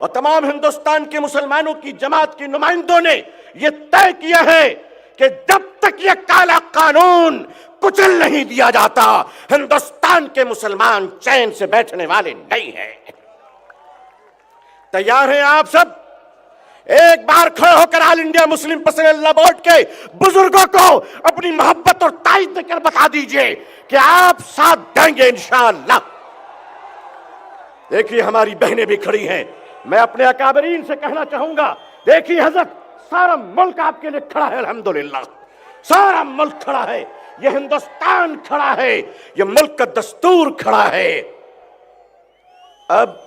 और तमाम हिंदुस्तान के मुसलमानों की जमात के नुमाइंदों ने यह तय किया है कि जब तक यह काला कानून कुचल नहीं दिया जाता, हिंदुस्तान के मुसलमान चैन से बैठने वाले नहीं हैं। तैयार हैं आप सब? एक बार खड़े होकर all India Muslim personal board के बुजुर्गों को अपनी मोहब्बत और तारीफ देकर बता दीजिए कि आप साथ देंगे इंशाअल्लाह। देखिए हमारी बहनें भी खड़ी हैं। मैं अपने अकाबरीन से कहना चाहूंगा, देखिए हजरत, सारा मुल्क आपके लिए खड़ा है। अल्हम्दुलिल्लाह सारा मुल्क खड़ा है, यह हिंदुस्तान खड़ा है, यह मुल्क का दस्तूर खड़ा है। अब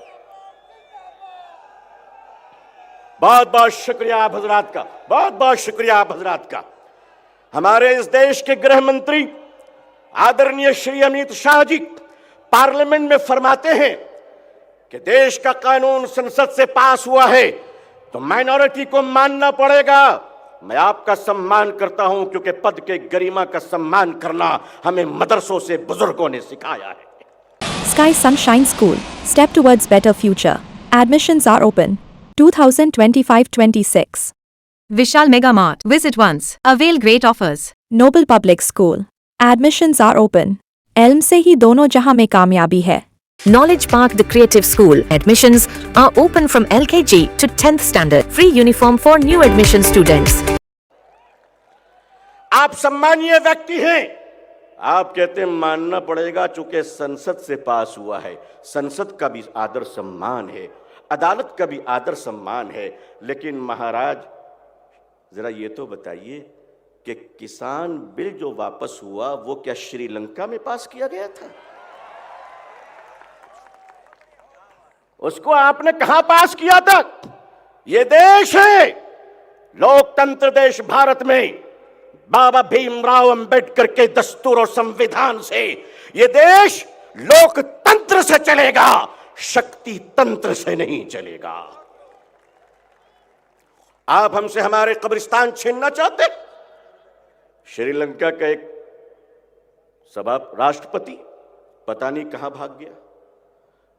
बहुत बहुत शुक्रिया आप हजरात का, बहुत बहुत शुक्रिया आप हजरात का। हमारे इस देश के गृह मंत्री आदरणीय श्री अमित शाह जी पार्लियामेंट में फरमाते हैं कि देश का कानून संसद से पास हुआ है तो माइनॉरिटी को मानना पड़ेगा। मैं आपका सम्मान करता हूं क्योंकि पद के गरिमा का सम्मान करना हमें मदरसों से बुजुर्गों ने सिखाया है। Sky Sunshine School, step towards better future. Admissions are open. 2025-26. Vishal Mega Mart. Visit once. Avail great offers. Noble Public School. Admissions are open. इल्म से ही दोनों जहां में कामयाबी है। Knowledge Park The Creative School. Admissions are open from LKG to 10th standard. Free uniform for new admission students. आप सम्मानीय व्यक्ति हैं। आप कहते हैं मानना पड़ेगा चूंकि संसद से पास हुआ है। संसद का भी आदर सम्मान है, अदालत का भी आदर सम्मान है। लेकिन महाराज जरा ये तो बताइए कि किसान बिल जो वापस हुआ वो क्या श्रीलंका में पास किया गया था? उसको आपने कहां पास किया था? ये देश है लोकतंत्र देश। भारत में बाबा भीमराव अंबेडकर के दस्तूर और संविधान से ये देश लोकतंत्र से चलेगा, शक्ति तंत्र से नहीं चलेगा। आप हमसे हमारे कब्रिस्तान छीनना चाहते? श्रीलंका का एक सभा राष्ट्रपति पता नहीं कहां भाग गया।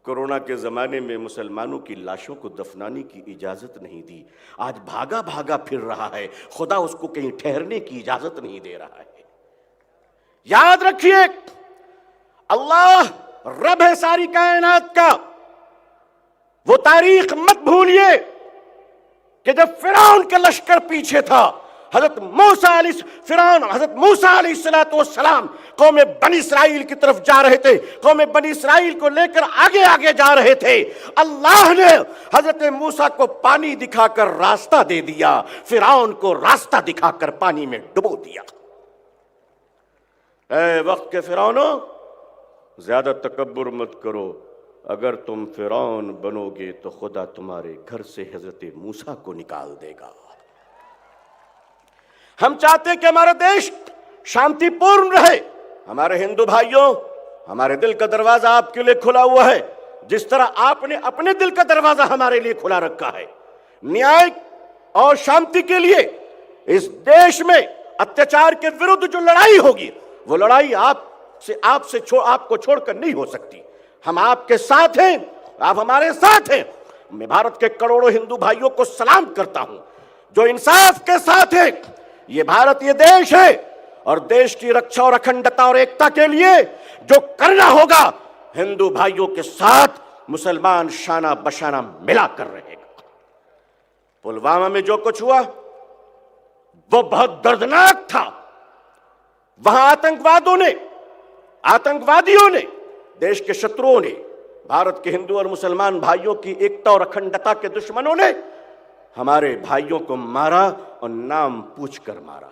कोरोना के जमाने में मुसलमानों की लाशों को दफनाने की इजाजत नहीं दी, आज भागा भागा फिर रहा है। खुदा उसको कहीं ठहरने की इजाजत नहीं दे रहा है। याद रखिए, अल्लाह रब है सारी कायनात का। वो तारीख मत भूलिए कि जब फिरौन का लश्कर पीछे था, हजरत मूसा अलैहिस्सलाम कौम बनी इस्राइल की तरफ जा रहे थे, कौम बनी इस्राइल को लेकर आगे आगे जा रहे थे। अल्लाह ने हजरत मूसा को पानी दिखाकर रास्ता दे दिया, फिरौन को रास्ता दिखाकर पानी में डुबो दिया। ऐ वक्त के फिरौनो, ज्यादा तकब्बुर मत करो। अगर तुम फिरौन बनोगे तो खुदा तुम्हारे घर से हजरत मूसा को निकाल देगा। हम चाहते हैं कि हमारा देश शांतिपूर्ण रहे। हमारे हिंदू भाइयों, हमारे दिल का दरवाजा आपके लिए खुला हुआ है, जिस तरह आपने अपने दिल का दरवाजा हमारे लिए खुला रखा है। न्याय और शांति के लिए इस देश में अत्याचार के विरुद्ध जो लड़ाई होगी, वो लड़ाई आपको छोड़कर नहीं हो सकती। हम आपके साथ हैं, आप हमारे साथ हैं। मैं भारत के करोड़ों हिंदू भाइयों को सलाम करता हूं जो इंसाफ के साथ है। ये भारत, ये देश है, और देश की रक्षा और अखंडता और एकता के लिए जो करना होगा, हिंदू भाइयों के साथ मुसलमान शाना बशाना मिलाकर रहेगा। पुलवामा में जो कुछ हुआ वो बहुत दर्दनाक था। वहां आतंकवादियों ने, देश के शत्रुओं ने, भारत के हिंदू और मुसलमान भाइयों की एकता और अखंडता के दुश्मनों ने हमारे भाइयों को मारा और नाम पूछकर मारा।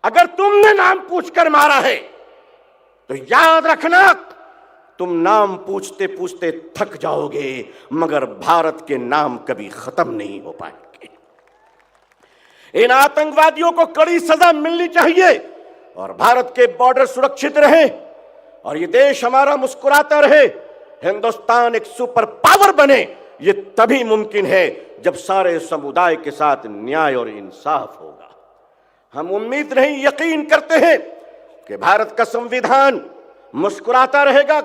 अगर तुमने नाम पूछकर मारा है तो याद रखना, तुम नाम पूछते पूछते थक जाओगे, मगर भारत के नाम कभी खत्म नहीं हो पाएंगे। इन आतंकवादियों को कड़ी सजा मिलनी चाहिए और भारत के बॉर्डर सुरक्षित रहे और ये देश हमारा मुस्कुराता रहे। हिंदुस्तान एक सुपर पावर बने, ये तभी मुमकिन है जब सारे समुदाय के साथ न्याय और इंसाफ होगा। हम उम्मीद नहीं, यकीन करते हैं कि भारत का संविधान मुस्कुराता रहेगा,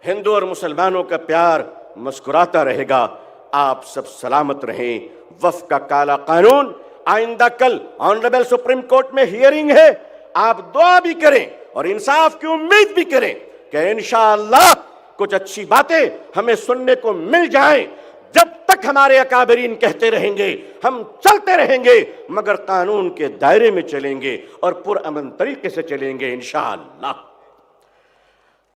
हिंदू और मुसलमानों का प्यार मुस्कुराता रहेगा। आप सब सलामत रहें। वफ़ का काला कानून, आइंदा कल ऑनरेबल सुप्रीम कोर्ट में हियरिंग है, आप दुआ भी करें और इंसाफ की उम्मीद भी करें कि इंशाअल्लाह कुछ अच्छी बातें हमें सुनने को मिल जाएं। जब तक हमारे अकाबरीन कहते रहेंगे हम चलते रहेंगे, मगर कानून के दायरे में चलेंगे और पुरअमन तरीके से चलेंगे इंशाअल्लाह।